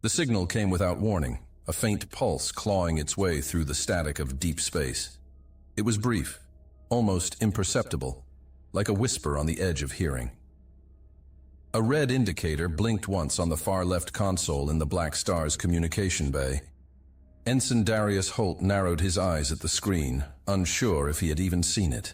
The signal came without warning, a faint pulse clawing its way through the static of deep space. It was brief, almost imperceptible, like a whisper on the edge of hearing. A red indicator blinked once on the far left console in the Black Star's communication bay. Ensign Darius Holt narrowed his eyes at the screen, unsure if he had even seen it.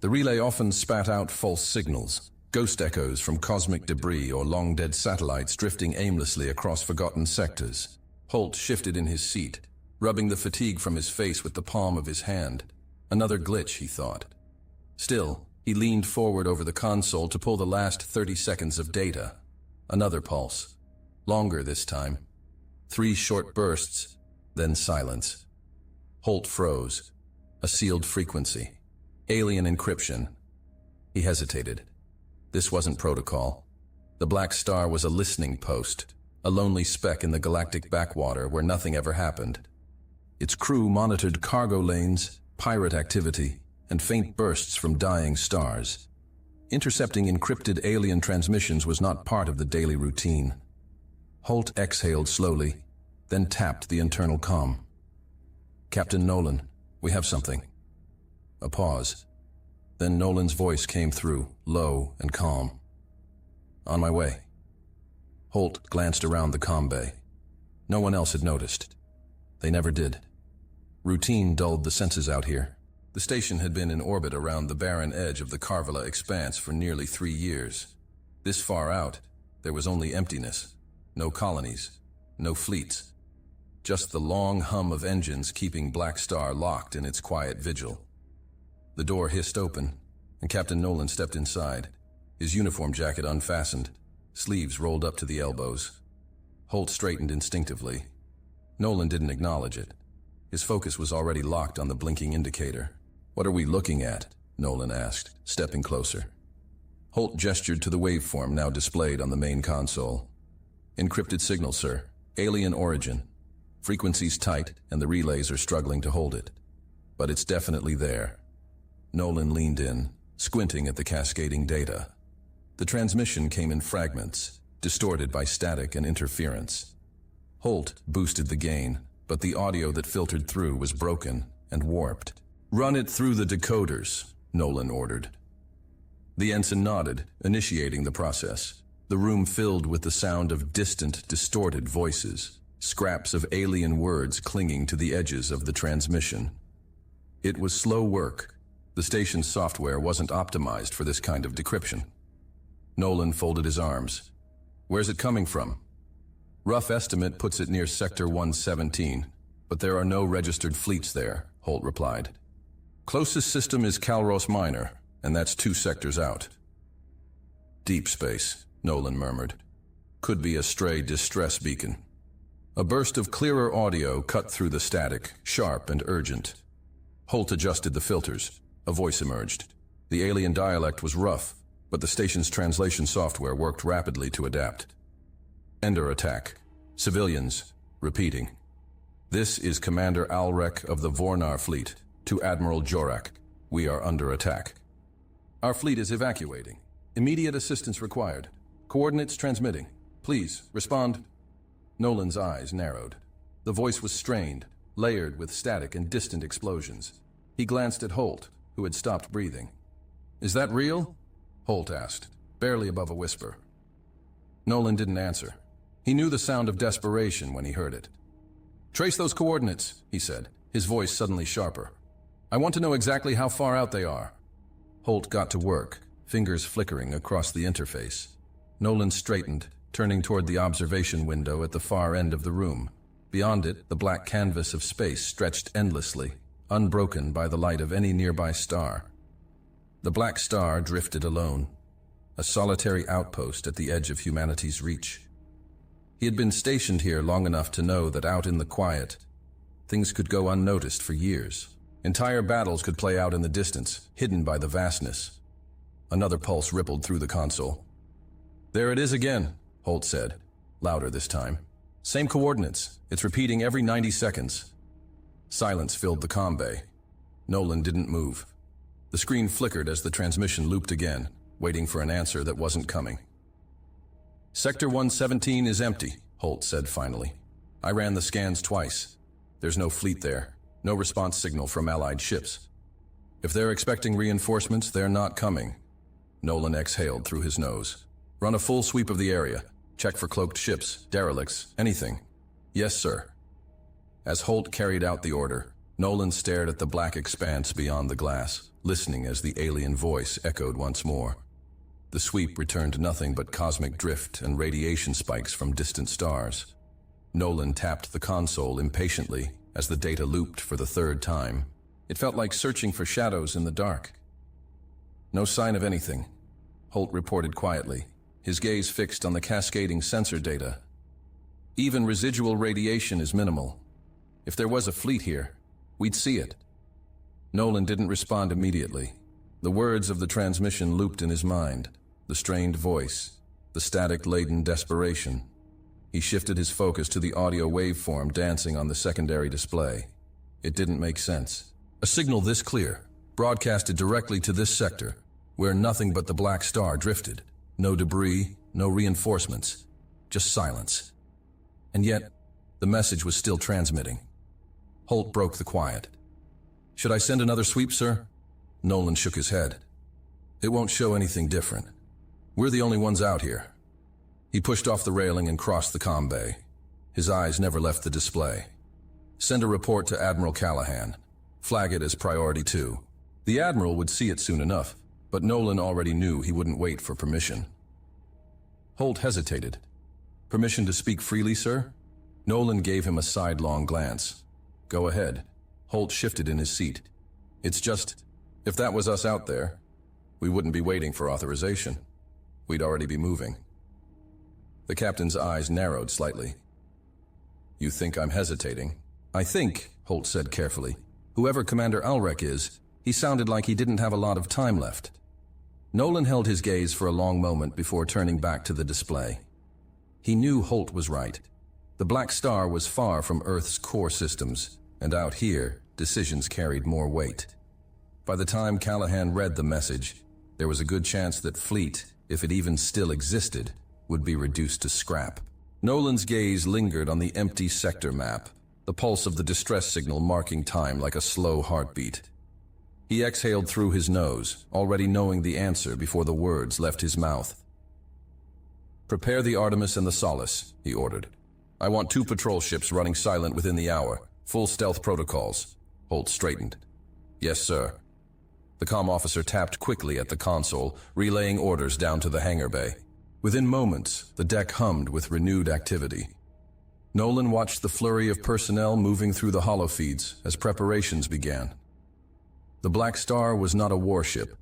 The relay often spat out false signals, ghost echoes from cosmic debris or long-dead satellites drifting aimlessly across forgotten sectors. Holt shifted in his seat, rubbing the fatigue from his face with the palm of his hand. Another glitch, he thought. Still, he leaned forward over the console to pull the last 30 seconds of data. Another pulse. Longer this time. 3 short bursts, then silence. Holt froze. A sealed frequency. Alien encryption. He hesitated. This wasn't protocol. The Black Star was a listening post, a lonely speck in the galactic backwater where nothing ever happened. Its crew monitored cargo lanes, pirate activity, and faint bursts from dying stars. Intercepting encrypted alien transmissions was not part of the daily routine. Holt exhaled slowly, then tapped the internal comm. "Captain Nolan, we have something." A pause. Then Nolan's voice came through, low and calm. "On my way." Holt glanced around the comm bay. No one else had noticed. They never did. Routine dulled the senses out here. The station had been in orbit around the barren edge of the Carvala expanse for nearly 3 years. This far out, there was only emptiness. No colonies, no fleets. Just the long hum of engines keeping Black Star locked in its quiet vigil. The door hissed open, and Captain Nolan stepped inside, his uniform jacket unfastened, sleeves rolled up to the elbows. Holt straightened instinctively. Nolan didn't acknowledge it. His focus was already locked on the blinking indicator. "What are we looking at?" Nolan asked, stepping closer. Holt gestured to the waveform now displayed on the main console. "Encrypted signal, sir. Alien origin. Frequency's tight, and the relays are struggling to hold it. But it's definitely there." Nolan leaned in, squinting at the cascading data. The transmission came in fragments, distorted by static and interference. Holt boosted the gain, but the audio that filtered through was broken and warped. "Run it through the decoders," Nolan ordered. The ensign nodded, initiating the process. The room filled with the sound of distant, distorted voices, scraps of alien words clinging to the edges of the transmission. It was slow work. The station's software wasn't optimized for this kind of decryption. Nolan folded his arms. "Where's it coming from?" "Rough estimate puts it near Sector 117, but there are no registered fleets there," Holt replied. "Closest system is Calros Minor, and that's 2 sectors out." "Deep space," Nolan murmured. "Could be a stray distress beacon." A burst of clearer audio cut through the static, sharp and urgent. Holt adjusted the filters. A voice emerged. The alien dialect was rough, but the station's translation software worked rapidly to adapt. "Ender attack. Civilians. Repeating. This is Commander Alrek of the Vornar fleet. To Admiral Jorak. We are under attack. Our fleet is evacuating. Immediate assistance required. Coordinates transmitting. Please, respond." Nolan's eyes narrowed. The voice was strained, layered with static and distant explosions. He glanced at Holt, who had stopped breathing. "Is that real?" Holt asked, barely above a whisper. Nolan didn't answer. He knew the sound of desperation when he heard it. "Trace those coordinates," he said, his voice suddenly sharper. "I want to know exactly how far out they are." Holt got to work, fingers flickering across the interface. Nolan straightened, turning toward the observation window at the far end of the room. Beyond it, the black canvas of space stretched endlessly, unbroken by the light of any nearby star. The Black Star drifted alone, a solitary outpost at the edge of humanity's reach. He had been stationed here long enough to know that out in the quiet, things could go unnoticed for years. Entire battles could play out in the distance, hidden by the vastness. Another pulse rippled through the console. "There it is again," Holt said, louder this time. "Same coordinates. It's repeating every 90 seconds. Silence filled the comm bay. Nolan didn't move. The screen flickered as the transmission looped again, waiting for an answer that wasn't coming. "Sector 117 is empty," Holt said finally. I ran the scans twice. There's no fleet there, no response signal from Allied ships. If they're expecting reinforcements, they're not coming. Nolan exhaled through his nose. Run a full sweep of the area. Check for cloaked ships, derelicts, anything. Yes, sir. As Holt carried out the order, Nolan stared at the black expanse beyond the glass, listening as the alien voice echoed once more. The sweep returned nothing but cosmic drift and radiation spikes from distant stars. Nolan tapped the console impatiently as the data looped for the third time. It felt like searching for shadows in the dark. No sign of anything, Holt reported quietly, his gaze fixed on the cascading sensor data. Even residual radiation is minimal. If there was a fleet here, we'd see it. Nolan didn't respond immediately. The words of the transmission looped in his mind, the strained voice, the static-laden desperation. He shifted his focus to the audio waveform dancing on the secondary display. It didn't make sense. A signal this clear, broadcasted directly to this sector, where nothing but the black star drifted. No debris, no reinforcements, just silence. And yet, the message was still transmitting. Holt broke the quiet. Should I send another sweep, sir? Nolan shook his head. It won't show anything different. We're the only ones out here. He pushed off the railing and crossed the comm bay. His eyes never left the display. Send a report to Admiral Callahan. Flag it as priority 2. The Admiral would see it soon enough, but Nolan already knew he wouldn't wait for permission. Holt hesitated. Permission to speak freely, sir? Nolan gave him a sidelong glance. Go ahead. Holt shifted in his seat. It's just, if that was us out there, we wouldn't be waiting for authorization. We'd already be moving. The captain's eyes narrowed slightly. You think I'm hesitating? I think, Holt said carefully, whoever Commander Ulrich is, he sounded like he didn't have a lot of time left. Nolan held his gaze for a long moment before turning back to the display. He knew Holt was right. The Black Star was far from Earth's core systems, and out here, decisions carried more weight. By the time Callahan read the message, there was a good chance that Fleet, if it even still existed, would be reduced to scrap. Nolan's gaze lingered on the empty sector map, the pulse of the distress signal marking time like a slow heartbeat. He exhaled through his nose, already knowing the answer before the words left his mouth. Prepare the Artemis and the Solace, he ordered. I want 2 patrol ships running silent within the hour. Full stealth protocols. Holt straightened. Yes, sir. The comm officer tapped quickly at the console, relaying orders down to the hangar bay. Within moments, the deck hummed with renewed activity. Nolan watched the flurry of personnel moving through the holofeeds as preparations began. The Black Star was not a warship.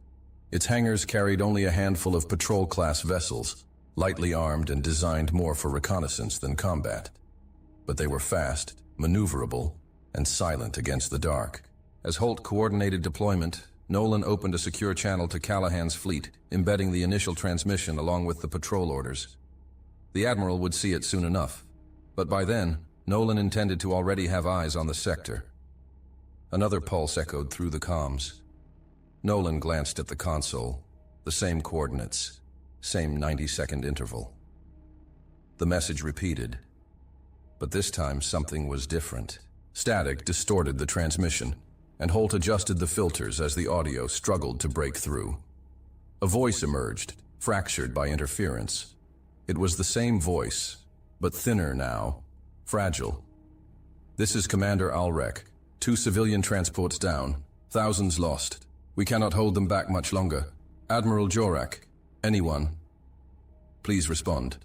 Its hangars carried only a handful of patrol-class vessels, lightly armed and designed more for reconnaissance than combat. But they were fast, maneuverable, and silent against the dark. As Holt coordinated deployment, Nolan opened a secure channel to Callahan's fleet, embedding the initial transmission along with the patrol orders. The Admiral would see it soon enough, but by then, Nolan intended to already have eyes on the sector. Another pulse echoed through the comms. Nolan glanced at the console, the same coordinates, same 90-second interval. The message repeated, but this time something was different. Static distorted the transmission, and Holt adjusted the filters as the audio struggled to break through. A voice emerged, fractured by interference. It was the same voice, but thinner now, fragile. This is Commander Ulrich. 2 civilian transports down, thousands lost. We cannot hold them back much longer. Admiral Jorak, anyone, please respond.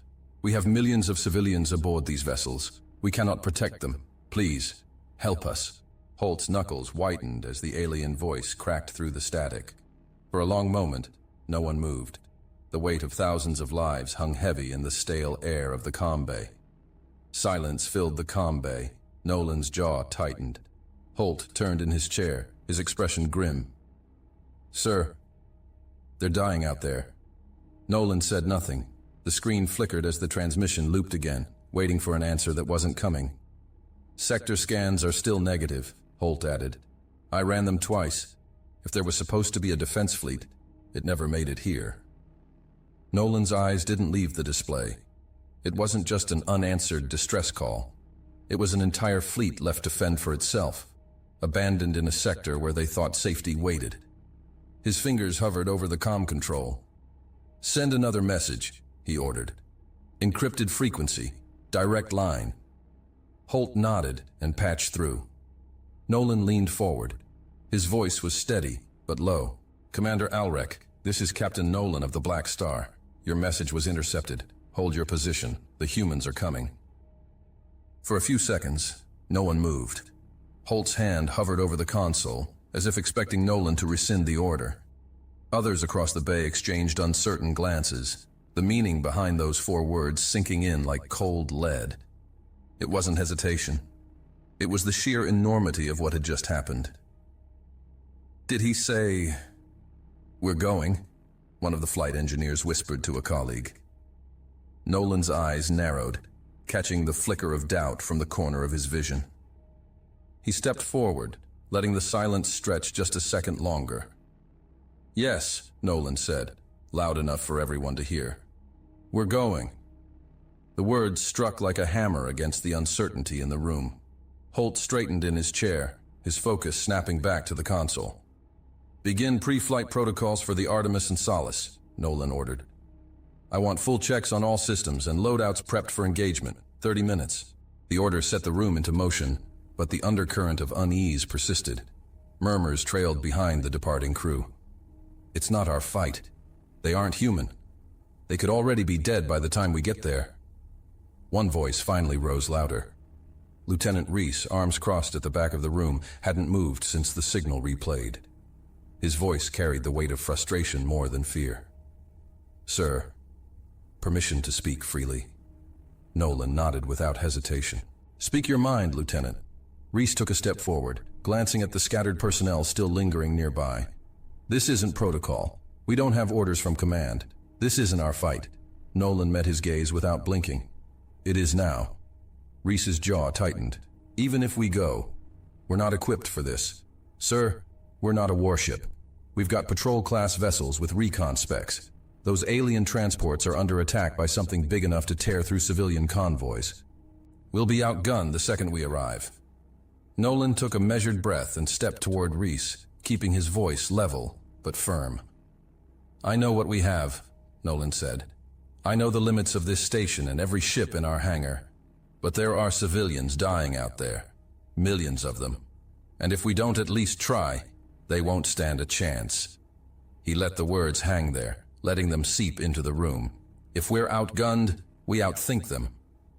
We have millions of civilians aboard these vessels. We cannot protect them. Please, help us. Holt's knuckles whitened as the alien voice cracked through the static. For a long moment, no one moved. The weight of thousands of lives hung heavy in the stale air of the comm bay. Silence filled the comm bay. Nolan's jaw tightened. Holt turned in his chair, his expression grim. Sir, they're dying out there. Nolan said nothing. The screen flickered as the transmission looped again, waiting for an answer that wasn't coming. Sector scans are still negative, Holt added. I ran them twice. If there was supposed to be a defense fleet, it never made it here. Nolan's eyes didn't leave the display. It wasn't just an unanswered distress call. It was an entire fleet left to fend for itself, abandoned in a sector where they thought safety waited. His fingers hovered over the comm control. "Send another message," he ordered. "Encrypted frequency, direct line." Holt nodded and patched through. Nolan leaned forward. His voice was steady, but low. "Commander Alrek, this is Captain Nolan of the Black Star. Your message was intercepted. Hold your position. The humans are coming." For a few seconds, no one moved. Holt's hand hovered over the console, as if expecting Nolan to rescind the order. Others across the bay exchanged uncertain glances, the meaning behind those 4 words sinking in like cold lead. It wasn't hesitation. It was the sheer enormity of what had just happened. "Did he say, 'We're going'?" one of the flight engineers whispered to a colleague. Nolan's eyes narrowed, catching the flicker of doubt from the corner of his vision. He stepped forward, letting the silence stretch just a second longer. "Yes," Nolan said, loud enough for everyone to hear. "We're going." The words struck like a hammer against the uncertainty in the room. Holt straightened in his chair, his focus snapping back to the console. "Begin pre-flight protocols for the Artemis and Solace," Nolan ordered. "I want full checks on all systems and loadouts prepped for engagement. 30 minutes. The order set the room into motion, but the undercurrent of unease persisted. Murmurs trailed behind the departing crew. "It's not our fight. They aren't human. They could already be dead by the time we get there." One voice finally rose louder. Lieutenant Reese, arms crossed at the back of the room, hadn't moved since the signal replayed. His voice carried the weight of frustration more than fear. "Sir, permission to speak freely." Nolan nodded without hesitation. "Speak your mind, Lieutenant." Reese took a step forward, glancing at the scattered personnel still lingering nearby. "This isn't protocol. We don't have orders from command. This isn't our fight." Nolan met his gaze without blinking. "It is now." Reese's jaw tightened. "Even if we go, we're not equipped for this. Sir, we're not a warship. We've got patrol-class vessels with recon specs. Those alien transports are under attack by something big enough to tear through civilian convoys. We'll be outgunned the second we arrive." Nolan took a measured breath and stepped toward Reese, keeping his voice level but firm. "I know what we have," Nolan said. "I know the limits of this station and every ship in our hangar. But there are civilians dying out there. Millions of them. And if we don't at least try, they won't stand a chance." He let the words hang there, letting them seep into the room. "If we're outgunned, we outthink them.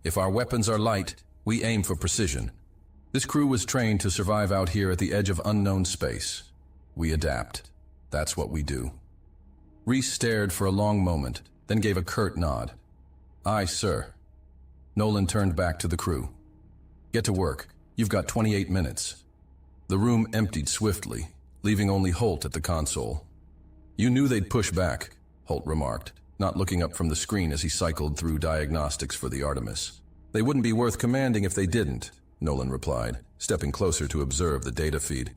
If our weapons are light, we aim for precision. This crew was trained to survive out here at the edge of unknown space. We adapt. That's what we do." Reese stared for a long moment, then gave a curt nod. "Aye, sir." Nolan turned back to the crew. "Get to work. You've got 28 minutes." The room emptied swiftly, leaving only Holt at the console. "You knew they'd push back," Holt remarked, not looking up from the screen as he cycled through diagnostics for the Artemis. "They wouldn't be worth commanding if they didn't," Nolan replied, stepping closer to observe the data feed.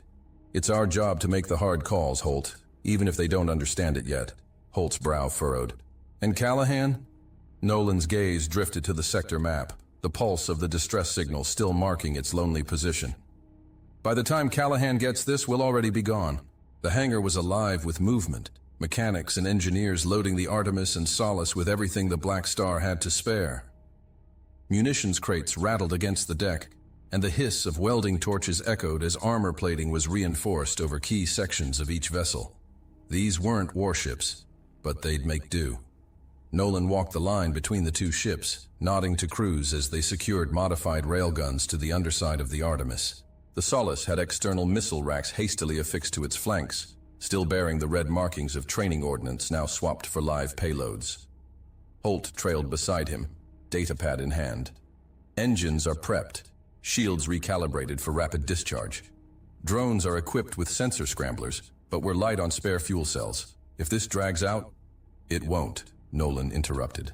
"It's our job to make the hard calls, Holt, even if they don't understand it yet." Holt's brow furrowed. "And Callahan?" Nolan's gaze drifted to the sector map, the pulse of the distress signal still marking its lonely position. "By the time Callahan gets this, we'll already be gone." The hangar was alive with movement, mechanics and engineers loading the Artemis and Solace with everything the Black Star had to spare. Munitions crates rattled against the deck, and the hiss of welding torches echoed as armor plating was reinforced over key sections of each vessel. These weren't warships, but they'd make do. Nolan walked the line between the 2 ships, nodding to crews as they secured modified railguns to the underside of the Artemis. The Solace had external missile racks hastily affixed to its flanks, still bearing the red markings of training ordnance now swapped for live payloads. Holt trailed beside him, datapad in hand. "Engines are prepped, shields recalibrated for rapid discharge. Drones are equipped with sensor scramblers, but we're light on spare fuel cells. If this drags out..." "It won't," Nolan interrupted.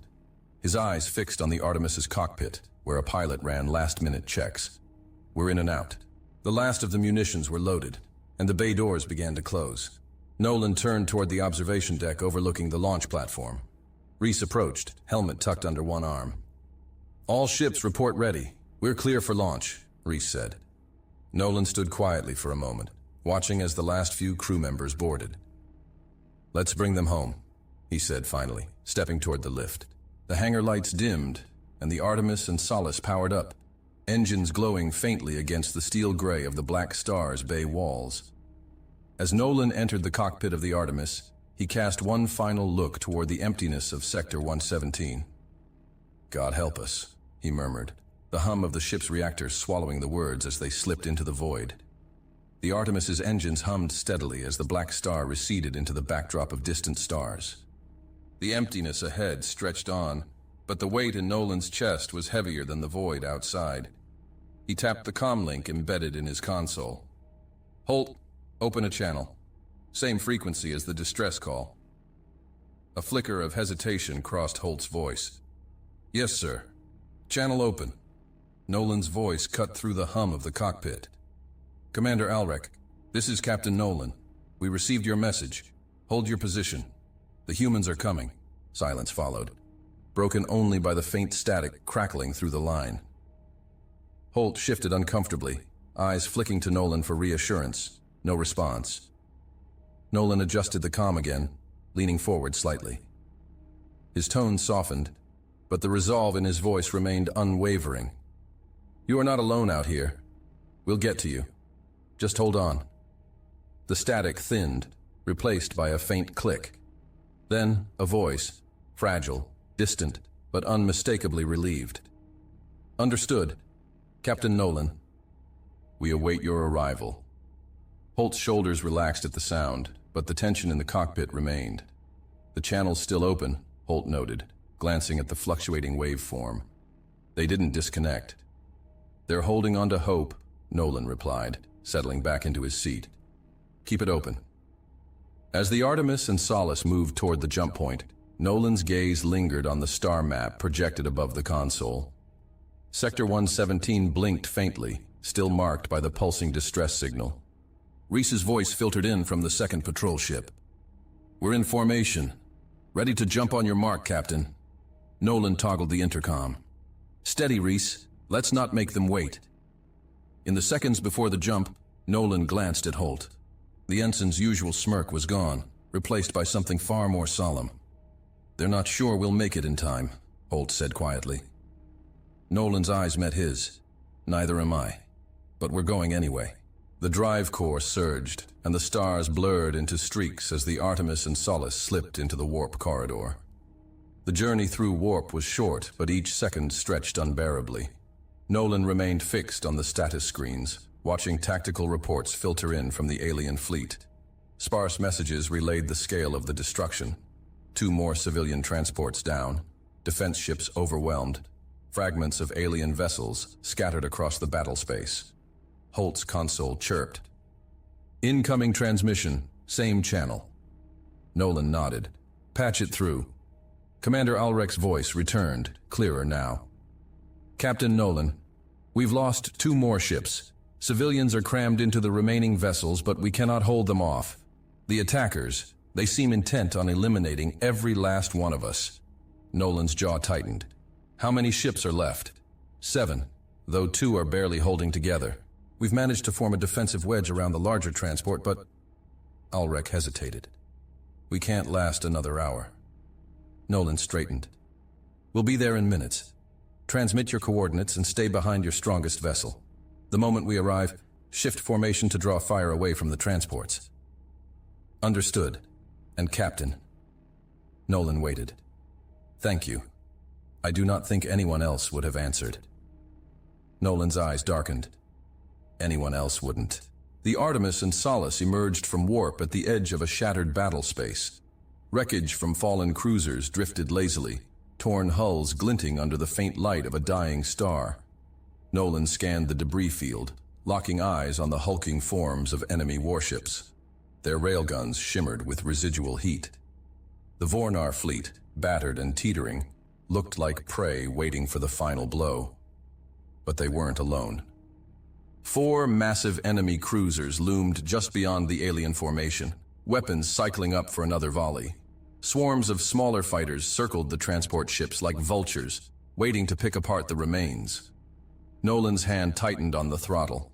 His eyes fixed on the Artemis's cockpit, where a pilot ran last-minute checks. "We're in and out." The last of the munitions were loaded, and the bay doors began to close. Nolan turned toward the observation deck overlooking the launch platform. Reese approached, helmet tucked under one arm. All ships report ready. We're clear for launch, Reese said. Nolan stood quietly for a moment, watching as the last few crew members boarded. Let's bring them home, he said finally, stepping toward the lift. The hangar lights dimmed, and the Artemis and Solace powered up, engines glowing faintly against the steel gray of the Black Star's bay walls. As Nolan entered the cockpit of the Artemis, he cast one final look toward the emptiness of Sector 117. God help us, he murmured, the hum of the ship's reactors swallowing the words as they slipped into the void. The Artemis's engines hummed steadily as the Black Star receded into the backdrop of distant stars. The emptiness ahead stretched on, but the weight in Nolan's chest was heavier than the void outside. He tapped the comlink embedded in his console. Holt, open a channel. Same frequency as the distress call. A flicker of hesitation crossed Holt's voice. Yes, sir. Channel open. Nolan's voice cut through the hum of the cockpit. Commander Alrek, this is Captain Nolan. We received your message. Hold your position. The humans are coming. Silence followed, broken only by the faint static crackling through the line. Holt shifted uncomfortably, eyes flicking to Nolan for reassurance. No response. Nolan adjusted the comm again, leaning forward slightly. His tone softened, but the resolve in his voice remained unwavering. You are not alone out here. We'll get to you. Just hold on. The static thinned, replaced by a faint click. Then a voice, fragile, distant, but unmistakably relieved. Understood. Captain Nolan. We await your arrival. Holt's shoulders relaxed at the sound, but the tension in the cockpit remained. The channel's still open, Holt noted, glancing at the fluctuating waveform. They didn't disconnect. They're holding on to hope, Nolan replied, settling back into his seat. Keep it open. As the Artemis and Solace moved toward the jump point, Nolan's gaze lingered on the star map projected above the console. Sector 117 blinked faintly, still marked by the pulsing distress signal. Reese's voice filtered in from the second patrol ship. We're in formation. Ready to jump on your mark, Captain. Nolan toggled the intercom. Steady, Reese. Let's not make them wait. In the seconds before the jump, Nolan glanced at Holt. The ensign's usual smirk was gone, replaced by something far more solemn. They're not sure we'll make it in time, Holt said quietly. Nolan's eyes met his. Neither am I. But we're going anyway. The drive core surged, and the stars blurred into streaks as the Artemis and Solace slipped into the warp corridor. The journey through warp was short, but each second stretched unbearably. Nolan remained fixed on the status screens, watching tactical reports filter in from the alien fleet. Sparse messages relayed the scale of the destruction. 2 more civilian transports down, defense ships overwhelmed, fragments of alien vessels scattered across the battle space. Holt's console chirped. Incoming transmission, same channel. Nolan nodded. Patch it through. Commander Alrek's voice returned, clearer now. Captain Nolan, we've lost 2 more ships. Civilians are crammed into the remaining vessels, but we cannot hold them off. The attackers, they seem intent on eliminating every last one of us. Nolan's jaw tightened. How many ships are left? 7, though 2 are barely holding together. We've managed to form a defensive wedge around the larger transport, but... Alrek hesitated. We can't last another hour. Nolan straightened. We'll be there in minutes. Transmit your coordinates and stay behind your strongest vessel. The moment we arrive, shift formation to draw fire away from the transports. Understood. And Captain. Nolan waited. Thank you. I do not think anyone else would have answered. Nolan's eyes darkened. Anyone else wouldn't. The Artemis and Solace emerged from warp at the edge of a shattered battle space. Wreckage from fallen cruisers drifted lazily, torn hulls glinting under the faint light of a dying star. Nolan scanned the debris field, locking eyes on the hulking forms of enemy warships. Their railguns shimmered with residual heat. The Vornar fleet, battered and teetering, looked like prey waiting for the final blow. But they weren't alone. 4 massive enemy cruisers loomed just beyond the alien formation, weapons cycling up for another volley. Swarms of smaller fighters circled the transport ships like vultures, waiting to pick apart the remains. Nolan's hand tightened on the throttle.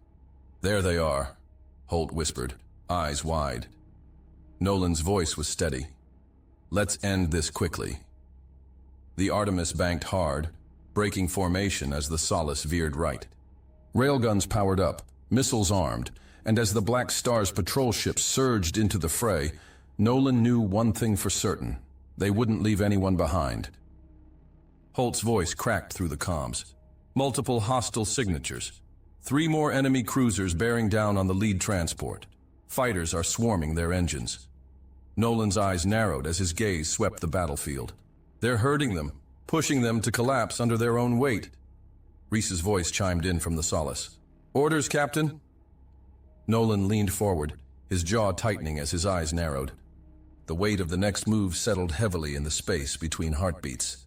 "There they are," Holt whispered, eyes wide. Nolan's voice was steady. "Let's end this quickly." The Artemis banked hard, breaking formation as the Solace veered right. Railguns powered up, missiles armed, and as the Black Star's patrol ships surged into the fray, Nolan knew one thing for certain: they wouldn't leave anyone behind. Holt's voice cracked through the comms. Multiple hostile signatures. 3 more enemy cruisers bearing down on the lead transport. Fighters are swarming their engines. Nolan's eyes narrowed as his gaze swept the battlefield. They're herding them, pushing them to collapse under their own weight. Reese's voice chimed in from the Solace. "Orders, Captain?" Nolan leaned forward, his jaw tightening as his eyes narrowed. The weight of the next move settled heavily in the space between heartbeats.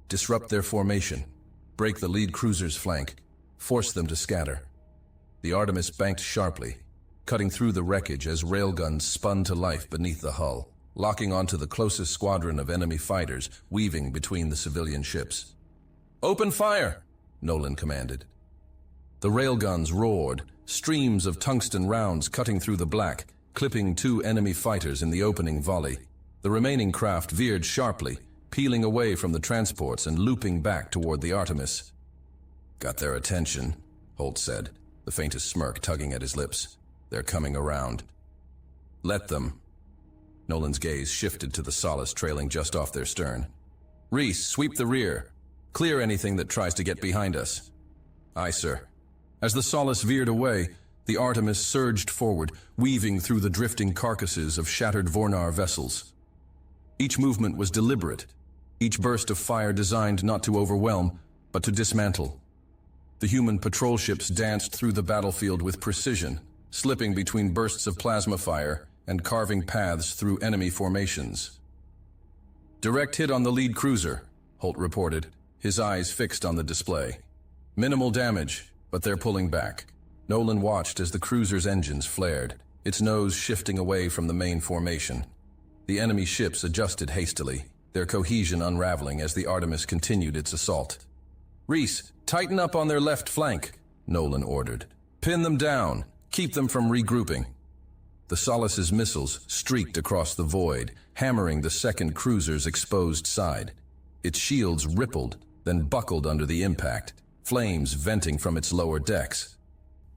Disrupt their formation, break the lead cruiser's flank, force them to scatter. The Artemis banked sharply, cutting through the wreckage as railguns spun to life beneath the hull, locking onto the closest squadron of enemy fighters weaving between the civilian ships. "Open fire!" Nolan commanded. The railguns roared, streams of tungsten rounds cutting through the black, clipping 2 enemy fighters in the opening volley. The remaining craft veered sharply, peeling away from the transports and looping back toward the Artemis. "Got their attention," Holt said, the faintest smirk tugging at his lips. "They're coming around." "Let them." Nolan's gaze shifted to the Solace trailing just off their stern. "Reese, sweep the rear. Clear anything that tries to get behind us." "Aye, sir." As the Solace veered away, the Artemis surged forward, weaving through the drifting carcasses of shattered Vornar vessels. Each movement was deliberate, each burst of fire designed not to overwhelm, but to dismantle. The human patrol ships danced through the battlefield with precision, slipping between bursts of plasma fire and carving paths through enemy formations. "Direct hit on the lead cruiser," Holt reported, his eyes fixed on the display. "Minimal damage, but they're pulling back." Nolan watched as the cruiser's engines flared, its nose shifting away from the main formation. The enemy ships adjusted hastily, their cohesion unraveling as the Artemis continued its assault. "Reese, tighten up on their left flank," Nolan ordered. "Pin them down. Keep them from regrouping." The Solace's missiles streaked across the void, hammering the second cruiser's exposed side. Its shields rippled, then buckled under the impact, flames venting from its lower decks.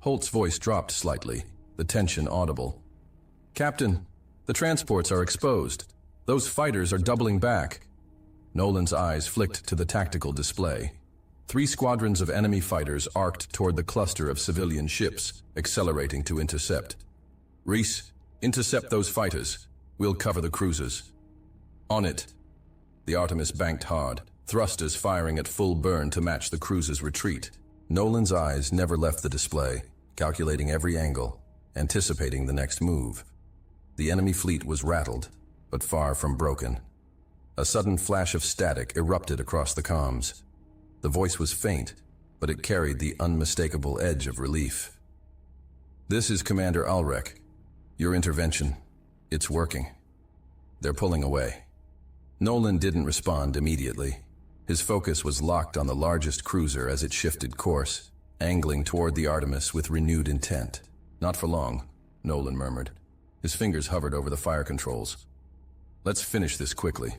Holt's voice dropped slightly, the tension audible. "Captain, the transports are exposed. Those fighters are doubling back." Nolan's eyes flicked to the tactical display. 3 squadrons of enemy fighters arced toward the cluster of civilian ships, accelerating to intercept. "Reese, intercept those fighters. We'll cover the cruisers." "On it." The Artemis banked hard, thrusters firing at full burn to match the cruiser's retreat. Nolan's eyes never left the display, calculating every angle, anticipating the next move. The enemy fleet was rattled, but far from broken. A sudden flash of static erupted across the comms. The voice was faint, but it carried the unmistakable edge of relief. "This is Commander Ulrich. Your intervention, it's working. They're pulling away." Nolan didn't respond immediately. His focus was locked on the largest cruiser as it shifted course, angling toward the Artemis with renewed intent. "Not for long," Nolan murmured. His fingers hovered over the fire controls. "Let's finish this quickly."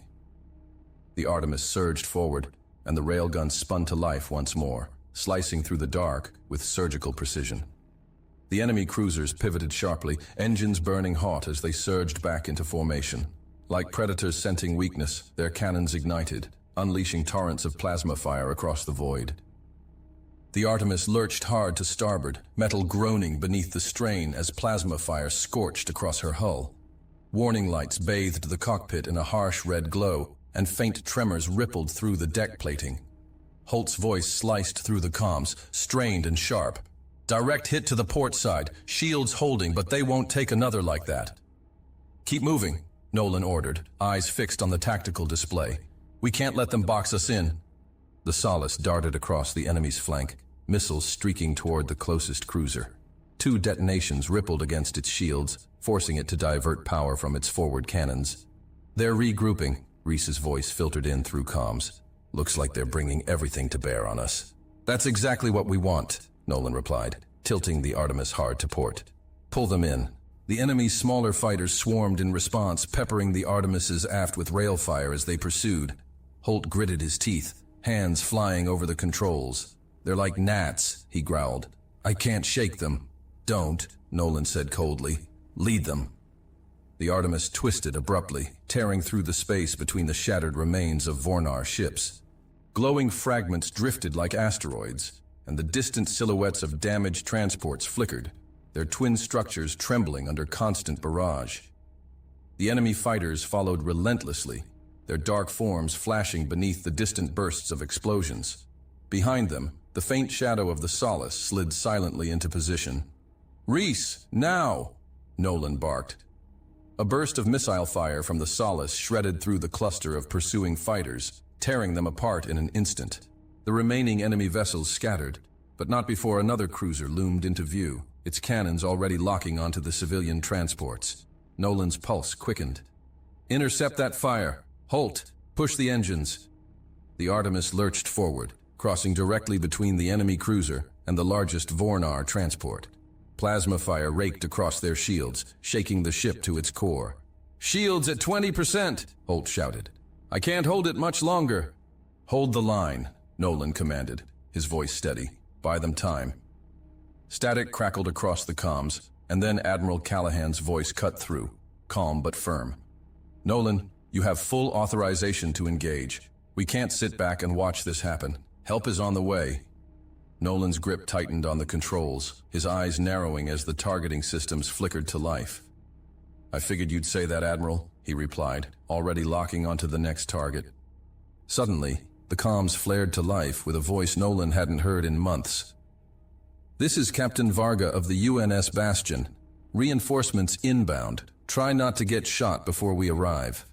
The Artemis surged forward, and the railgun spun to life once more, slicing through the dark with surgical precision. The enemy cruisers pivoted sharply, engines burning hot as they surged back into formation. Like predators scenting weakness, their cannons ignited, unleashing torrents of plasma fire across the void. The Artemis lurched hard to starboard, metal groaning beneath the strain as plasma fire scorched across her hull. Warning lights bathed the cockpit in a harsh red glow, and faint tremors rippled through the deck plating. Holt's voice sliced through the comms, strained and sharp. "Direct hit to the port side, shields holding, but they won't take another like that." "Keep moving," Nolan ordered, eyes fixed on the tactical display. "We can't let them box us in." The Solace darted across the enemy's flank, missiles streaking toward the closest cruiser. 2 detonations rippled against its shields, forcing it to divert power from its forward cannons. "They're regrouping," Reese's voice filtered in through comms. Looks like they're bringing everything to bear on us. That's exactly what we want, Nolan replied, tilting the Artemis hard to port. Pull them in. The enemy's smaller fighters swarmed in response, peppering the Artemis's aft with rail fire as they pursued. Holt gritted his teeth, hands flying over the controls. They're like gnats, he growled. I can't shake them. Don't, Nolan said coldly. Lead them. The Artemis twisted abruptly, tearing through the space between the shattered remains of Vornar ships. Glowing fragments drifted like asteroids, and the distant silhouettes of damaged transports flickered, their twin structures trembling under constant barrage. The enemy fighters followed relentlessly, their dark forms flashing beneath the distant bursts of explosions. Behind them, the faint shadow of the Solace slid silently into position. "Reese, now!" Nolan barked. A burst of missile fire from the Solace shredded through the cluster of pursuing fighters, tearing them apart in an instant. The remaining enemy vessels scattered, but not before another cruiser loomed into view, its cannons already locking onto the civilian transports. Nolan's pulse quickened. "Intercept that fire! Holt, push the engines!" The Artemis lurched forward, crossing directly between the enemy cruiser and the largest Vornar transport. Plasma fire raked across their shields, shaking the ship to its core. "Shields at 20%, Holt shouted. "I can't hold it much longer." "Hold the line," Nolan commanded, his voice steady. "Buy them time." Static crackled across the comms, and then Admiral Callahan's voice cut through, calm but firm. "Nolan, you have full authorization to engage. We can't sit back and watch this happen. Help is on the way." Nolan's grip tightened on the controls, his eyes narrowing as the targeting systems flickered to life. "I figured you'd say that, Admiral," he replied, already locking onto the next target. Suddenly, the comms flared to life with a voice Nolan hadn't heard in months. "This is Captain Varga of the UNS Bastion. Reinforcements inbound. Try not to get shot before we arrive."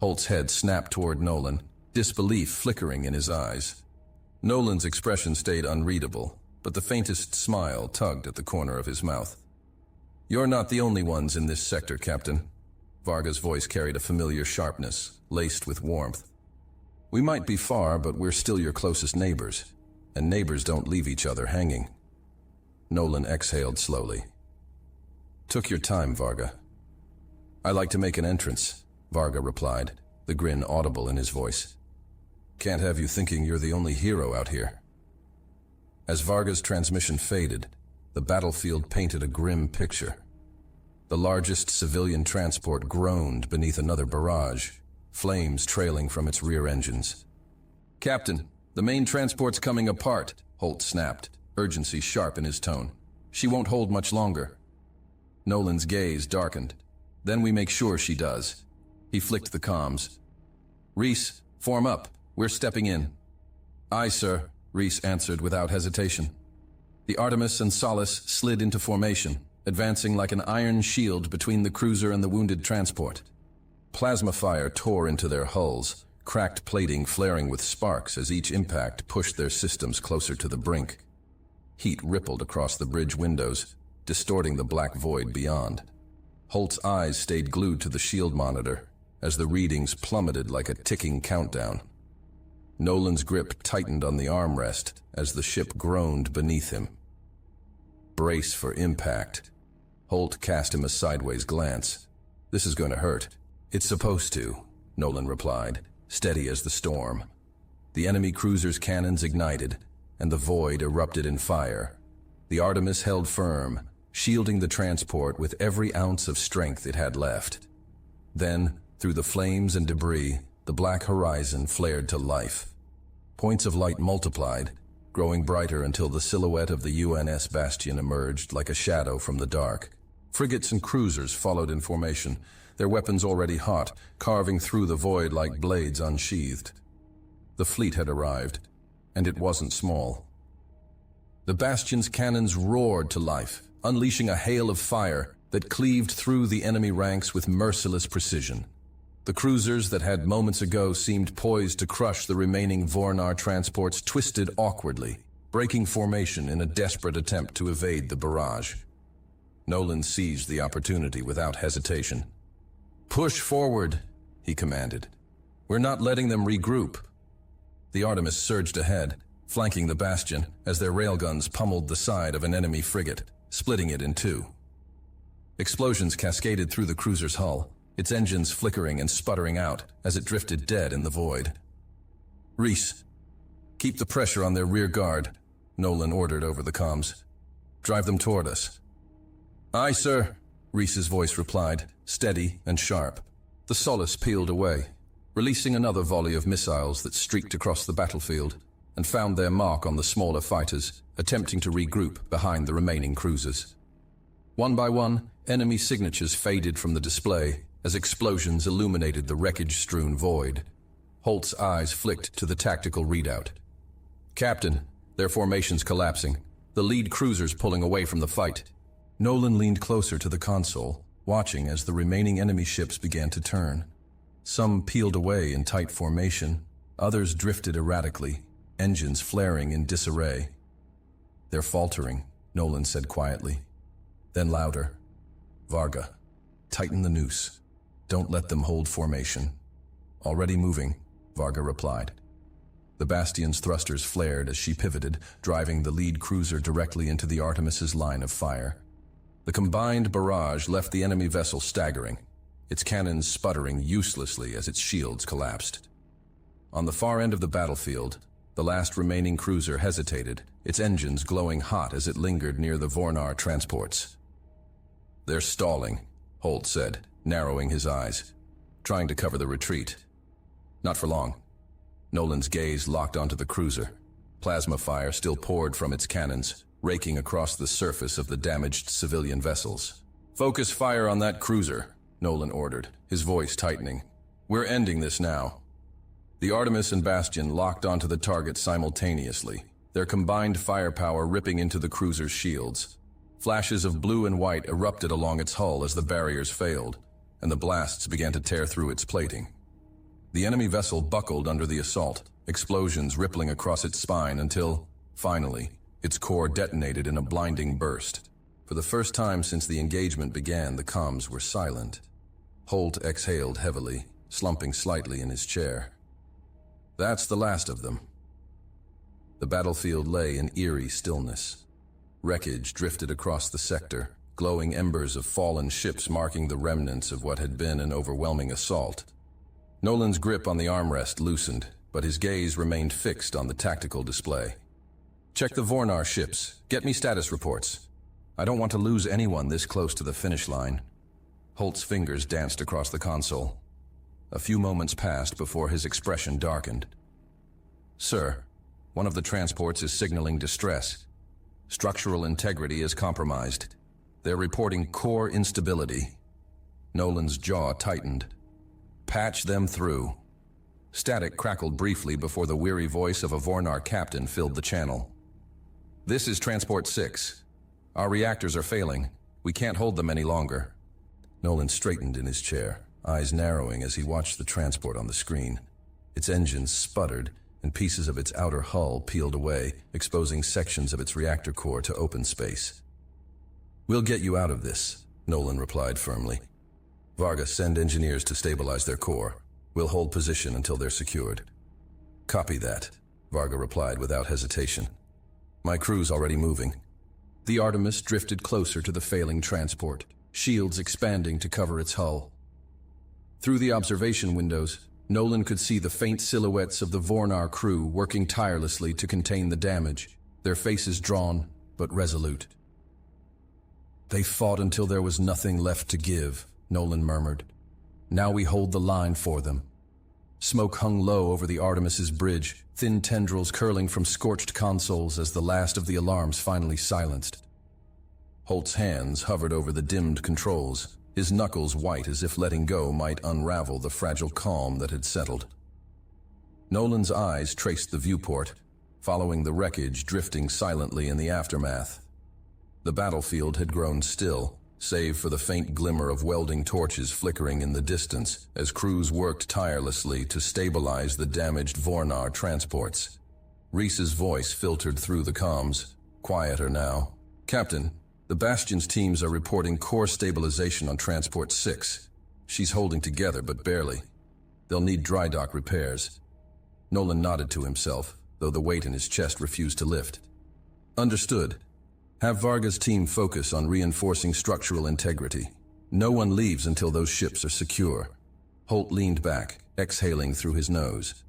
Holt's head snapped toward Nolan, disbelief flickering in his eyes. Nolan's expression stayed unreadable, but the faintest smile tugged at the corner of his mouth. "You're not the only ones in this sector, Captain." Varga's voice carried a familiar sharpness, laced with warmth. "We might be far, but we're still your closest neighbors, and neighbors don't leave each other hanging." Nolan exhaled slowly. "Took your time, Varga." "I like to make an entrance," Varga replied, the grin audible in his voice. "Can't have you thinking you're the only hero out here." As Varga's transmission faded, the battlefield painted a grim picture. The largest civilian transport groaned beneath another barrage, flames trailing from its rear engines. "Captain, the main transport's coming apart," Holt snapped, urgency sharp in his tone. "She won't hold much longer." Nolan's gaze darkened. "Then we make sure she does." He flicked the comms. "Reese, form up. We're stepping in." "Aye, sir," Reese answered without hesitation. The Artemis and Solace slid into formation, advancing like an iron shield between the cruiser and the wounded transport. Plasma fire tore into their hulls, cracked plating flaring with sparks as each impact pushed their systems closer to the brink. Heat rippled across the bridge windows, distorting the black void beyond. Holt's eyes stayed glued to the shield monitor as the readings plummeted like a ticking countdown. Nolan's grip tightened on the armrest as the ship groaned beneath him. "Brace for impact." Holt cast him a sideways glance. "This is going to hurt." "It's supposed to," Nolan replied, steady as the storm. The enemy cruiser's cannons ignited, and the void erupted in fire. The Artemis held firm, shielding the transport with every ounce of strength it had left. Then, through the flames and debris, the black horizon flared to life. Points of light multiplied, growing brighter until the silhouette of the UNS Bastion emerged like a shadow from the dark. Frigates and cruisers followed in formation, their weapons already hot, carving through the void like blades unsheathed. The fleet had arrived, and it wasn't small. The Bastion's cannons roared to life, unleashing a hail of fire that cleaved through the enemy ranks with merciless precision. The cruisers that had moments ago seemed poised to crush the remaining Vornar transports twisted awkwardly, breaking formation in a desperate attempt to evade the barrage. Nolan seized the opportunity without hesitation. "Push forward," he commanded. "We're not letting them regroup." The Artemis surged ahead, flanking the Bastion as their railguns pummeled the side of an enemy frigate, splitting it in two. Explosions cascaded through the cruiser's hull, its engines flickering and sputtering out as it drifted dead in the void. "Reese, keep the pressure on their rear guard," Nolan ordered over the comms. "Drive them toward us." "Aye, sir," Reese's voice replied, steady and sharp. The Solace peeled away, releasing another volley of missiles that streaked across the battlefield and found their mark on the smaller fighters, attempting to regroup behind the remaining cruisers. One by one, enemy signatures faded from the display as explosions illuminated the wreckage-strewn void. Holt's eyes flicked to the tactical readout. "Captain, their formation's collapsing. The lead cruiser's pulling away from the fight." Nolan leaned closer to the console, watching as the remaining enemy ships began to turn. Some peeled away in tight formation, others drifted erratically, engines flaring in disarray. "They're faltering," Nolan said quietly. Then louder, "Varga, tighten the noose. Don't let them hold formation." "Already moving," Varga replied. The Bastion's thrusters flared as she pivoted, driving the lead cruiser directly into the Artemis's line of fire. The combined barrage left the enemy vessel staggering, its cannons sputtering uselessly as its shields collapsed. On the far end of the battlefield, the last remaining cruiser hesitated, its engines glowing hot as it lingered near the Vornar transports. "They're stalling," Holt said, narrowing his eyes, trying to cover the retreat. "Not for long." Nolan's gaze locked onto the cruiser. Plasma fire still poured from its cannons, raking across the surface of the damaged civilian vessels. "Focus fire on that cruiser," Nolan ordered, his voice tightening. "We're ending this now." The Artemis and Bastion locked onto the target simultaneously, their combined firepower ripping into the cruiser's shields. Flashes of blue and white erupted along its hull as the barriers failed, and the blasts began to tear through its plating. The enemy vessel buckled under the assault, explosions rippling across its spine until, finally, its core detonated in a blinding burst. For the first time since the engagement began, the comms were silent. Holt exhaled heavily, slumping slightly in his chair. That's the last of them. The battlefield lay in eerie stillness. Wreckage drifted across the sector, glowing embers of fallen ships marking the remnants of what had been an overwhelming assault. Nolan's grip on the armrest loosened, but his gaze remained fixed on the tactical display. "Check the Vornar ships. Get me status reports. I don't want to lose anyone this close to the finish line." Holt's fingers danced across the console. A few moments passed before his expression darkened. "Sir, one of the transports is signaling distress. Structural integrity is compromised. They're reporting core instability." Nolan's jaw tightened. "Patch them through." Static crackled briefly before the weary voice of a Vornar captain filled the channel. "This is Transport 6. Our reactors are failing. We can't hold them any longer." Nolan straightened in his chair, eyes narrowing as he watched the transport on the screen. Its engines sputtered, and pieces of its outer hull peeled away, exposing sections of its reactor core to open space. "We'll get you out of this," Nolan replied firmly. "Varga, send engineers to stabilize their core. We'll hold position until they're secured." "Copy that," Varga replied without hesitation. "My crew's already moving." The Artemis drifted closer to the failing transport, shields expanding to cover its hull. Through the observation windows, Nolan could see the faint silhouettes of the Vornar crew working tirelessly to contain the damage, their faces drawn but resolute. "They fought until there was nothing left to give," Nolan murmured. "Now we hold the line for them." Smoke hung low over the Artemis's bridge, thin tendrils curling from scorched consoles as the last of the alarms finally silenced. Holt's hands hovered over the dimmed controls, his knuckles white as if letting go might unravel the fragile calm that had settled. Nolan's eyes traced the viewport, following the wreckage drifting silently in the aftermath. The battlefield had grown still, save for the faint glimmer of welding torches flickering in the distance as crews worked tirelessly to stabilize the damaged Vornar transports. Reese's voice filtered through the comms, quieter now. "Captain, the Bastion's teams are reporting core stabilization on Transport 6. She's holding together, but barely. They'll need dry dock repairs." Nolan nodded to himself, though the weight in his chest refused to lift. Understood. Have Varga's team focus on reinforcing structural integrity. No one leaves until those ships are secure. Holt leaned back, exhaling through his nose.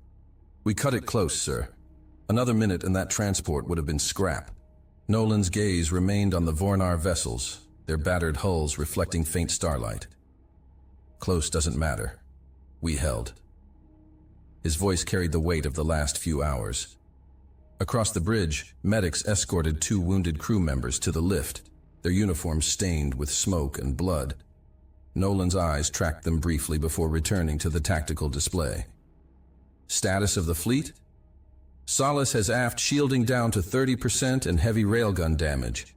We cut it close, sir. Another minute and that transport would have been scrap. Nolan's gaze remained on the Vornar vessels, their battered hulls reflecting faint starlight. Close doesn't matter. We held. His voice carried the weight of the last few hours. Across the bridge, medics escorted 2 wounded crew members to the lift, their uniforms stained with smoke and blood. Nolan's eyes tracked them briefly before returning to the tactical display. Status of the fleet? Solace has aft shielding down to 30% and heavy railgun damage.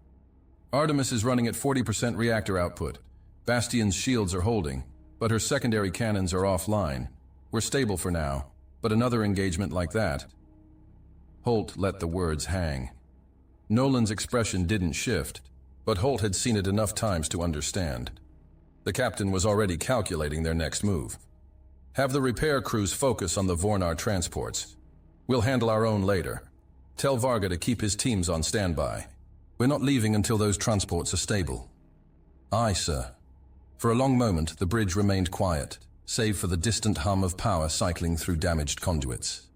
Artemis is running at 40% reactor output. Bastion's shields are holding, but her secondary cannons are offline. We're stable for now, but another engagement like that. Holt let the words hang. Nolan's expression didn't shift, but Holt had seen it enough times to understand. The captain was already calculating their next move. Have the repair crews focus on the Vornar transports. We'll handle our own later. Tell Varga to keep his teams on standby. We're not leaving until those transports are stable. Aye, sir. For a long moment, the bridge remained quiet, save for the distant hum of power cycling through damaged conduits.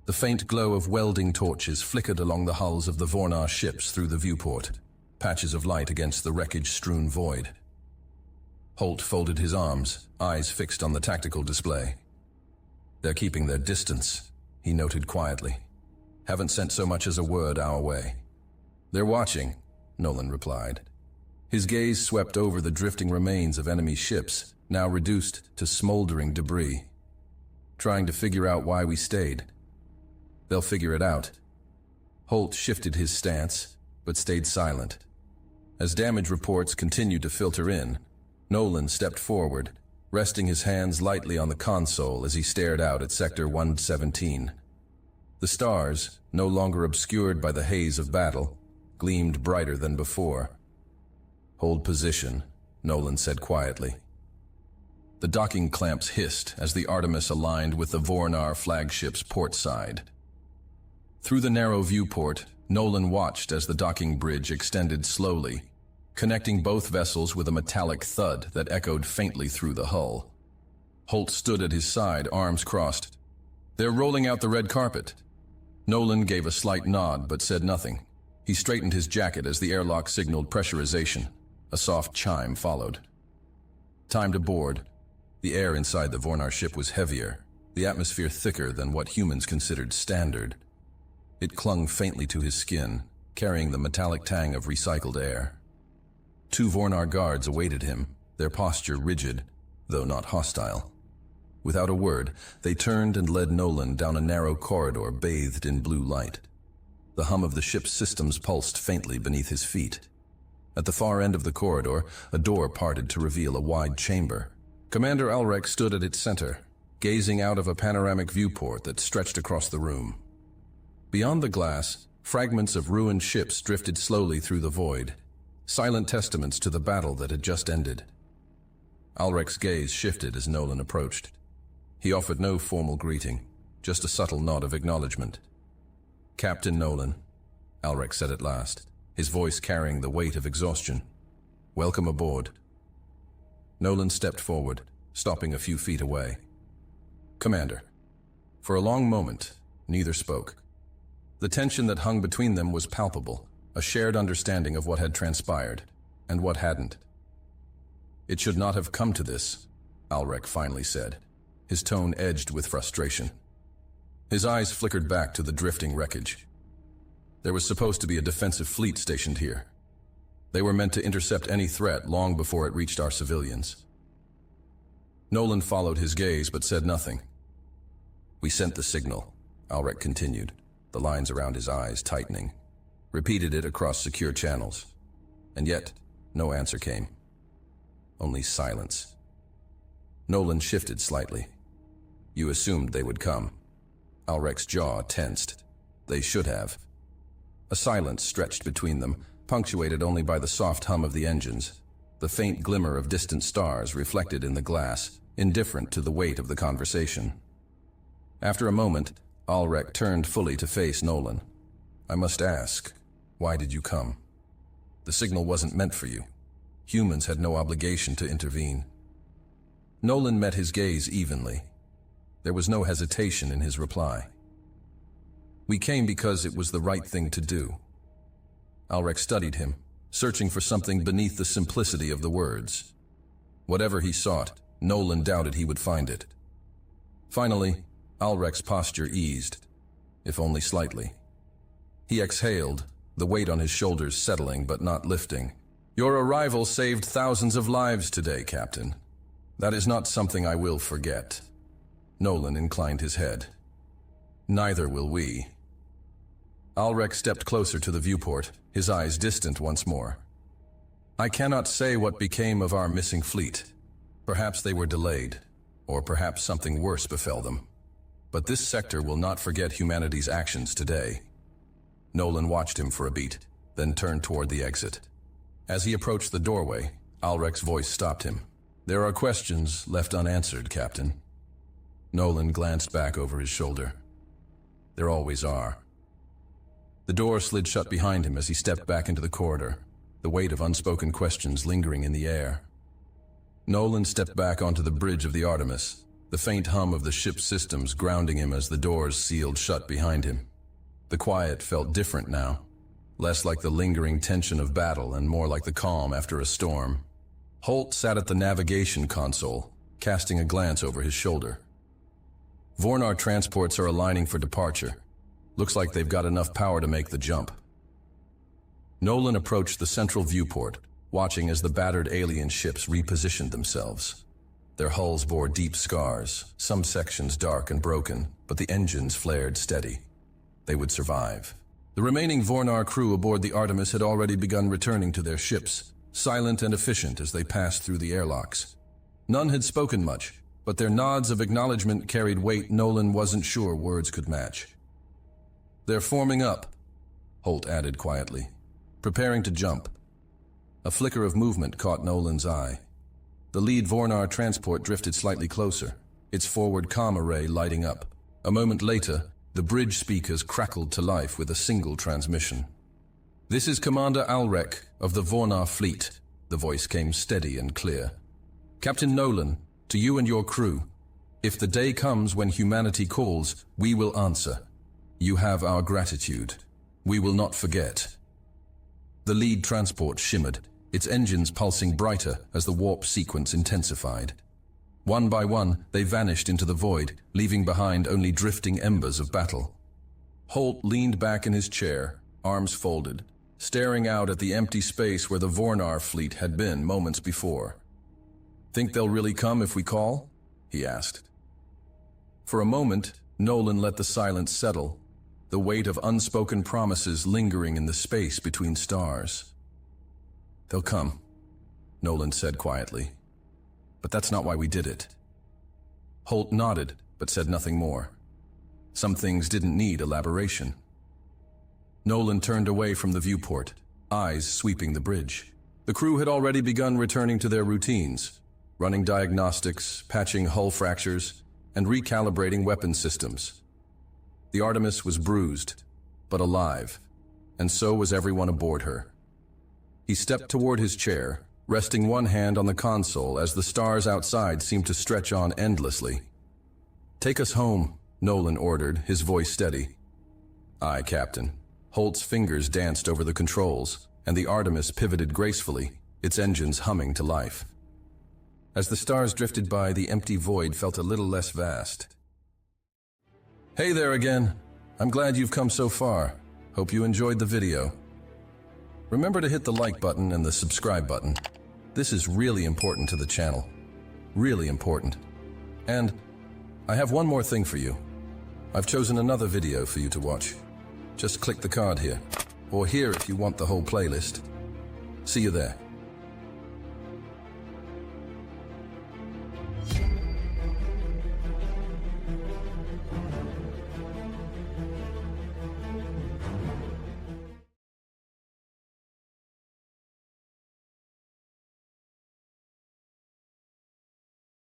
The faint glow of welding torches flickered along the hulls of the Vornar ships through the viewport, patches of light against the wreckage-strewn void. Holt folded his arms, eyes fixed on the tactical display. They're keeping their distance, he noted quietly. Haven't sent so much as a word our way. They're watching, Nolan replied. His gaze swept over the drifting remains of enemy ships, now reduced to smoldering debris. Trying to figure out why we stayed. They'll figure it out. Holt shifted his stance, but stayed silent. As damage reports continued to filter in, Nolan stepped forward, resting his hands lightly on the console as he stared out at Sector 117. The stars, no longer obscured by the haze of battle, gleamed brighter than before. Hold position, Nolan said quietly. The docking clamps hissed as the Artemis aligned with the Vornar flagship's port side. Through the narrow viewport, Nolan watched as the docking bridge extended slowly, connecting both vessels with a metallic thud that echoed faintly through the hull. Holt stood at his side, arms crossed. They're rolling out the red carpet. Nolan gave a slight nod but said nothing. He straightened his jacket as the airlock signaled pressurization. A soft chime followed. Time to board. The air inside the Vornar ship was heavier, the atmosphere thicker than what humans considered standard. It clung faintly to his skin, carrying the metallic tang of recycled air. 2 Vornar guards awaited him, their posture rigid, though not hostile. Without a word, they turned and led Nolan down a narrow corridor bathed in blue light. The hum of the ship's systems pulsed faintly beneath his feet. At the far end of the corridor, a door parted to reveal a wide chamber. Commander Ulrich stood at its center, gazing out of a panoramic viewport that stretched across the room. Beyond the glass, fragments of ruined ships drifted slowly through the void, silent testaments to the battle that had just ended. Ulrich's gaze shifted as Nolan approached. He offered no formal greeting, just a subtle nod of acknowledgement. Captain Nolan, Ulrich said at last, his voice carrying the weight of exhaustion. Welcome aboard. Nolan stepped forward, stopping a few feet away. Commander. For a long moment, neither spoke. The tension that hung between them was palpable, a shared understanding of what had transpired, and what hadn't. It should not have come to this, Ulrich finally said, his tone edged with frustration. His eyes flickered back to the drifting wreckage. There was supposed to be a defensive fleet stationed here. They were meant to intercept any threat long before it reached our civilians. Nolan followed his gaze but said nothing. We sent the signal, Ulrich continued, the lines around his eyes tightening. Repeated it across secure channels. And yet, no answer came. Only silence. Nolan shifted slightly. You assumed they would come. Ulrich's jaw tensed. They should have. A silence stretched between them, punctuated only by the soft hum of the engines, the faint glimmer of distant stars reflected in the glass, indifferent to the weight of the conversation. After a moment, Ulrich turned fully to face Nolan. "I must ask, why did you come? The signal wasn't meant for you. Humans had no obligation to intervene." Nolan met his gaze evenly. There was no hesitation in his reply. "We came because it was the right thing to do." Ulrich studied him, searching for something beneath the simplicity of the words. Whatever he sought, Nolan doubted he would find it. Finally, Ulrich's posture eased, if only slightly. He exhaled, the weight on his shoulders settling but not lifting. "Your arrival saved thousands of lives today, Captain. That is not something I will forget." Nolan inclined his head. "Neither will we." Ulrich stepped closer to the viewport, his eyes distant once more. "I cannot say what became of our missing fleet. Perhaps they were delayed, or perhaps something worse befell them. But this sector will not forget humanity's actions today." Nolan watched him for a beat, then turned toward the exit. As he approached the doorway, Ulrich's voice stopped him. "There are questions left unanswered, Captain." Nolan glanced back over his shoulder. "There always are." The door slid shut behind him as he stepped back into the corridor, the weight of unspoken questions lingering in the air. Nolan stepped back onto the bridge of the Artemis, the faint hum of the ship's systems grounding him as the doors sealed shut behind him. The quiet felt different now, less like the lingering tension of battle and more like the calm after a storm. Holt sat at the navigation console, casting a glance over his shoulder. Vornar transports are aligning for departure. Looks like they've got enough power to make the jump. Nolan approached the central viewport, watching as the battered alien ships repositioned themselves. Their hulls bore deep scars, some sections dark and broken, but the engines flared steady. They would survive. The remaining Vornar crew aboard the Artemis had already begun returning to their ships, silent and efficient as they passed through the airlocks. None had spoken much, but their nods of acknowledgement carried weight Nolan wasn't sure words could match. "They're forming up," Holt added quietly, "preparing to jump." A flicker of movement caught Nolan's eye. The lead Vornar transport drifted slightly closer, its forward comm array lighting up. A moment later, the bridge speakers crackled to life with a single transmission. "This is Commander Ulrich of the Vornar fleet," the voice came steady and clear. "Captain Nolan, to you and your crew, if the day comes when humanity calls, we will answer. You have our gratitude. We will not forget." The lead transport shimmered, its engines pulsing brighter as the warp sequence intensified. One by one, they vanished into the void, leaving behind only drifting embers of battle. Holt leaned back in his chair, arms folded, staring out at the empty space where the Vornar fleet had been moments before. "Think they'll really come if we call?" he asked. For a moment, Nolan let the silence settle, the weight of unspoken promises lingering in the space between stars. "They'll come," Nolan said quietly. "But that's not why we did it." Holt nodded, but said nothing more. Some things didn't need elaboration. Nolan turned away from the viewport, eyes sweeping the bridge. The crew had already begun returning to their routines, running diagnostics, patching hull fractures, and recalibrating weapon systems. The Artemis was bruised, but alive, and so was everyone aboard her. He stepped toward his chair, resting one hand on the console as the stars outside seemed to stretch on endlessly. "Take us home," Nolan ordered, his voice steady. "Aye, Captain." Holt's fingers danced over the controls, and the Artemis pivoted gracefully, its engines humming to life. As the stars drifted by, the empty void felt a little less vast. "Hey there again. I'm glad you've come so far. Hope you enjoyed the video. Remember to hit the like button and the subscribe button. This is really important to the channel. Really important. And I have one more thing for you. I've chosen another video for you to watch. Just click the card here, or here if you want the whole playlist. See you there.